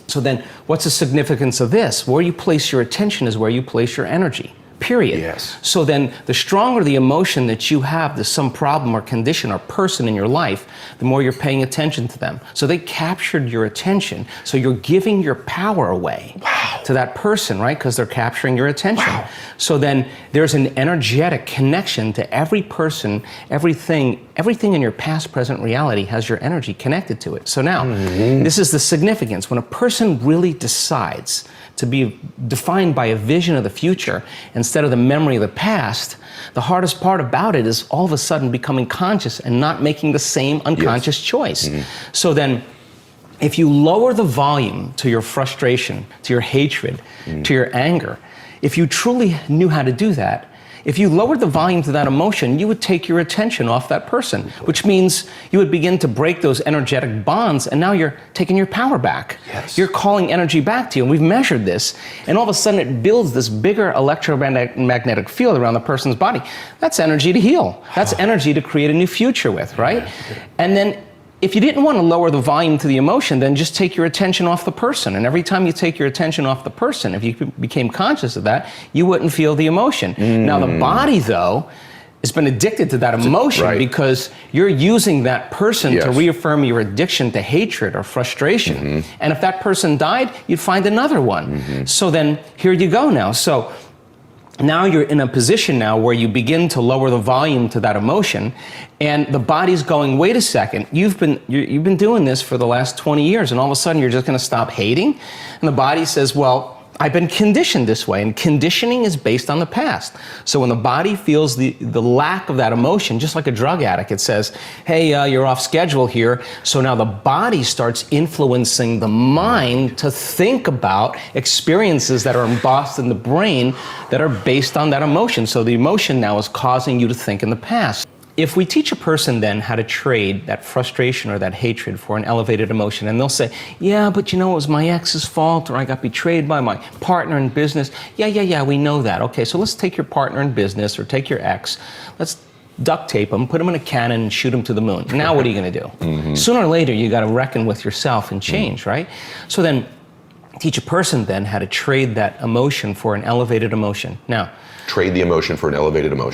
So then, what's the significance of this? Where you place your attention is where you place your energy. Period. Yes. So then, the stronger the emotion that you have to some problem or condition or person in your life, the more you're paying attention to them. So they captured your attention. So you're giving your power away to that person, right? Because they're capturing your attention. Wow. So then there's an energetic connection to every person, everything in your past, present reality has your energy connected to it. So now, this is the significance. When a person really decides to be defined by a vision of the future instead of the memory of the past, the hardest part about it is all of a sudden becoming conscious and not making the same unconscious choice. So then, if you lower the volume to your frustration, to your hatred, to your anger, if you truly knew how to do that, if you lowered the volume to that emotion, you would take your attention off that person, which means you would begin to break those energetic bonds, and now you're taking your power back. Yes. You're calling energy back to you, and we've measured this, and all of a sudden it builds this bigger electromagnetic field around the person's body. That's energy to heal. That's energy to create a new future with, right? And then if you didn't want to lower the volume to the emotion, then just take your attention off the person. And every time you take your attention off the person, if you became conscious of that, you wouldn't feel the emotion. Now the body, though, has been addicted to that emotion because you're using that person to reaffirm your addiction to hatred or frustration. And if that person died, you'd find another one. So then here you go now. So now you're in a position now where you begin to lower the volume to that emotion, and the body's going, wait a second, you've been doing this for the last 20 years, and all of a sudden you're just going to stop hating? And the body says, well, I've been conditioned this way, and conditioning is based on the past. So when the body feels the lack of that emotion, just like a drug addict, it says, hey, you're off schedule here. So now the body starts influencing the mind to think about experiences that are embossed in the brain that are based on that emotion. So the emotion now is causing you to think in the past. If we teach a person then how to trade that frustration or that hatred for an elevated emotion, and they'll say, yeah, but you know, it was my ex's fault, or I got betrayed by my partner in business. Yeah, we know that. Okay, so let's take your partner in business or take your ex. Let's duct tape them, put them in a cannon, and shoot them to the moon. Now what are you going to do? Sooner or later, you got to reckon with yourself and change, right? So then, teach a person then how to trade that emotion for an elevated emotion. Now, trade the emotion for an elevated emotion.